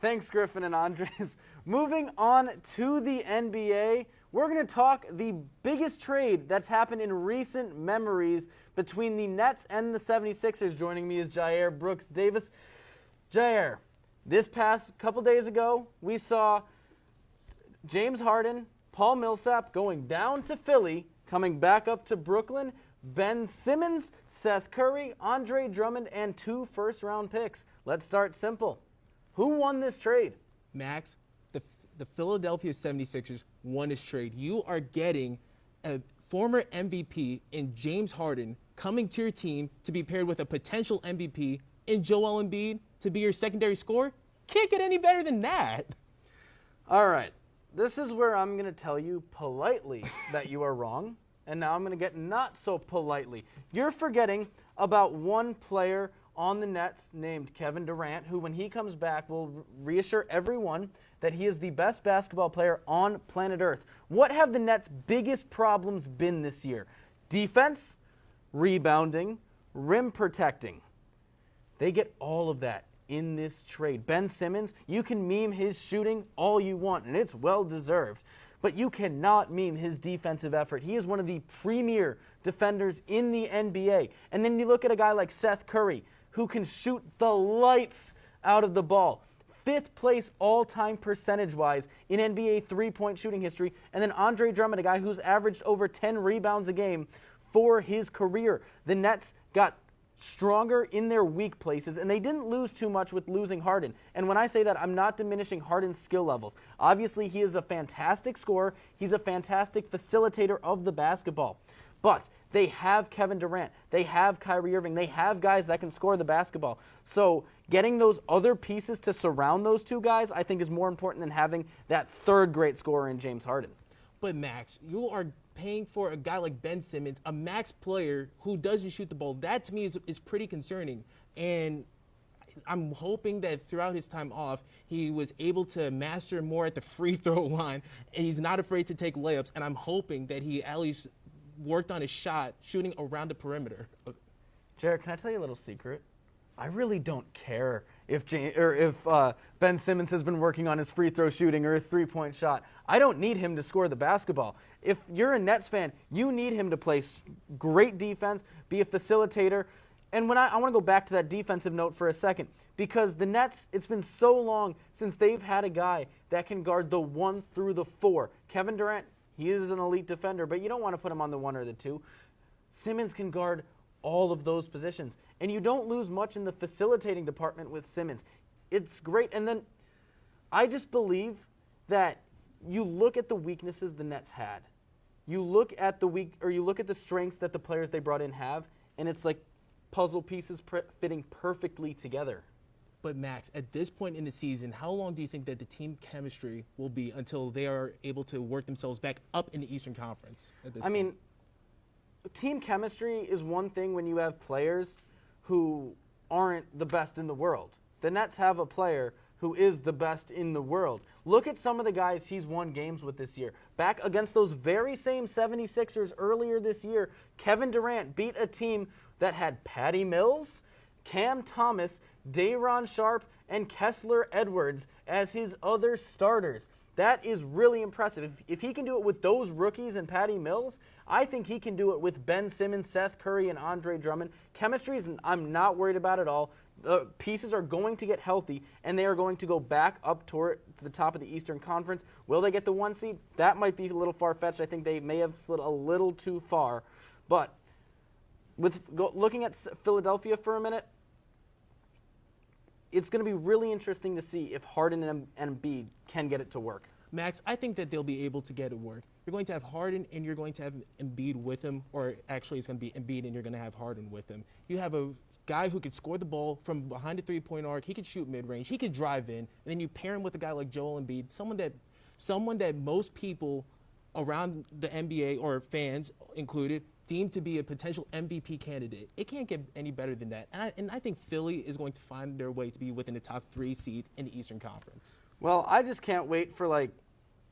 Thanks, Griffin and Andres. Moving on to the NBA, we're going to talk the biggest trade that's happened in recent memories between the Nets and the 76ers. Joining me is Jair Brooks Davis. Jair, this past couple days ago, we saw James Harden, Paul Millsap going down to Philly, coming back up to Brooklyn, Ben Simmons, Seth Curry, Andre Drummond, and 2 first-round picks. Let's start simple. Who won this trade? Max, the Philadelphia 76ers won this trade. You are getting a former MVP in James Harden coming to your team to be paired with a potential MVP in Joel Embiid to be your secondary scorer. Can't get any better than that. All right. This is where I'm going to tell you politely that you are wrong, and now I'm going to get not so politely. You're forgetting about one player on the Nets named Kevin Durant, who when he comes back will reassure everyone that he is the best basketball player on planet Earth. What have the Nets' biggest problems been this year? Defense, rebounding, rim protecting. They get all of that in this trade. Ben Simmons, you can meme his shooting all you want, and it's well-deserved. But you cannot meme his defensive effort. He is one of the premier defenders in the NBA. And then you look at a guy like Seth Curry, who can shoot the lights out of the ball. 5th place all-time percentage-wise in NBA three-point shooting history. And then Andre Drummond, a guy who's averaged over 10 rebounds a game for his career. The Nets got stronger in their weak places, and they didn't lose too much with losing Harden. And when I say that, I'm not diminishing Harden's skill levels. Obviously, he is a fantastic scorer. He's a fantastic facilitator of the basketball. But they have Kevin Durant. They have Kyrie Irving. They have guys that can score the basketball. So getting those other pieces to surround those two guys, I think, is more important than having that third great scorer in James Harden. But Max, you are paying for a guy like Ben Simmons, a max player who doesn't shoot the ball. That to me is pretty concerning. And I'm hoping that throughout his time off, he was able to master more at the free throw line, and he's not afraid to take layups. And I'm hoping that he at least worked on his shot, shooting around the perimeter. Jared, can I tell you a little secret? I really don't care if Ben Simmons has been working on his free throw shooting or his three-point shot. I don't need him to score the basketball. If you're a Nets fan, you need him to play great defense, be a facilitator. And when I want to go back to that defensive note for a second, because the Nets, it's been so long since they've had a guy that can guard the 1 through the 4. Kevin Durant, he is an elite defender, but you don't want to put him on the 1 or the 2. Simmons can guard all of those positions. And you don't lose much in the facilitating department with Simmons. It's great. And then I just believe that you look at the weaknesses the Nets had. You look at the strengths that the players they brought in have, and it's like puzzle pieces fitting perfectly together. But Max, at this point in the season, how long do you think that the team chemistry will be until they are able to work themselves back up in the Eastern Conference at this point? I mean, team chemistry is one thing when you have players who aren't the best in the world. The Nets have a player who is the best in the world. Look at some of the guys he's won games with this year. Back against those very same 76ers earlier this year, Kevin Durant beat a team that had Patty Mills, Cam Thomas, Day'Ron Sharpe, and Kessler Edwards as his other starters. That is really impressive. If he can do it with those rookies and Patty Mills, I think he can do it with Ben Simmons, Seth Curry, and Andre Drummond. Chemistry, I'm not worried about at all. The pieces are going to get healthy, and they are going to go back up toward the top of the Eastern Conference. Will they get the 1 seed? That might be a little far-fetched. I think they may have slid a little too far. But looking at Philadelphia for a minute, it's going to be really interesting to see if Harden and Embiid can get it to work. Max, I think that they'll be able to get it work. You're going to have Harden and you're going to have Embiid with him, or actually it's going to be Embiid and you're going to have Harden with him. You have a guy who can score the ball from behind the three-point arc. He can shoot mid-range. He can drive in. And then you pair him with a guy like Joel Embiid, someone that most people around the NBA, or fans included, deemed to be a potential MVP candidate. It can't get any better than that. And I think Philly is going to find their way to be within the top 3 seeds in the Eastern Conference. Well, I just can't wait for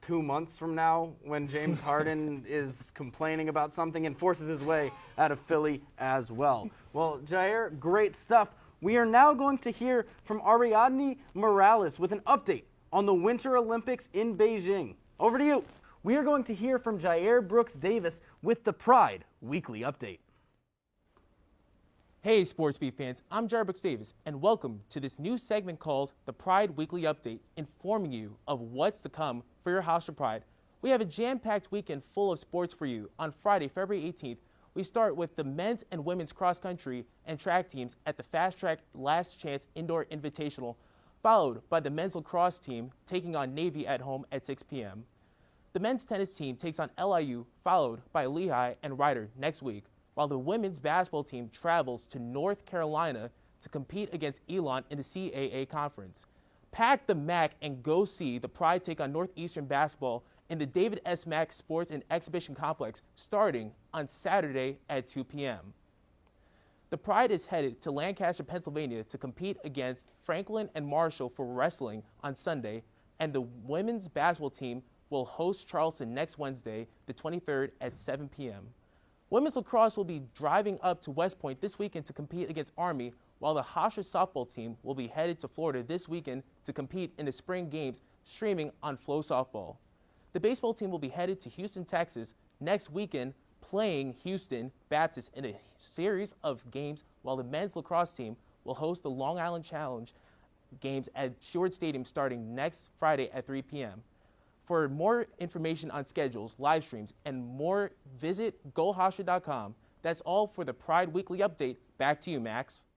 2 months from now when James Harden is complaining about something and forces his way out of Philly as well. Well, Jair, great stuff. We are now going to hear from Ariadne Morales with an update on the Winter Olympics in Beijing. Over to you. We are going to hear from Jair Brooks Davis with the Pride Weekly Update. Hey Sports Beat fans, I'm Jair Brooks Davis, and welcome to this new segment called the Pride Weekly Update, informing you of what's to come for your Hofstra Pride. We have a jam-packed weekend full of sports for you. On Friday, February 18th, we start with the men's and women's cross-country and track teams at the Fast Track Last Chance Indoor Invitational, followed by the men's lacrosse team taking on Navy at home at 6 p.m. The men's tennis team takes on LIU, followed by Lehigh and Rider next week, while the women's basketball team travels to North Carolina to compete against Elon in the CAA conference. Pack the MAC and go see the Pride take on Northeastern basketball in the David S. Mack Sports and Exhibition Complex starting on Saturday at 2 p.m. The Pride is headed to Lancaster, Pennsylvania to compete against Franklin and Marshall for wrestling on Sunday, and the women's basketball team will host Charleston next Wednesday, the 23rd at 7 p.m. Women's lacrosse will be driving up to West Point this weekend to compete against Army, while the Hofstra softball team will be headed to Florida this weekend to compete in the spring games streaming on Flow Softball. The baseball team will be headed to Houston, Texas next weekend, playing Houston Baptist in a series of games, while the men's lacrosse team will host the Long Island Challenge games at Stewart Stadium starting next Friday at 3 p.m. For more information on schedules, live streams, and more, visit GoHofstra.com. That's all for the Pride Weekly Update. Back to you, Max.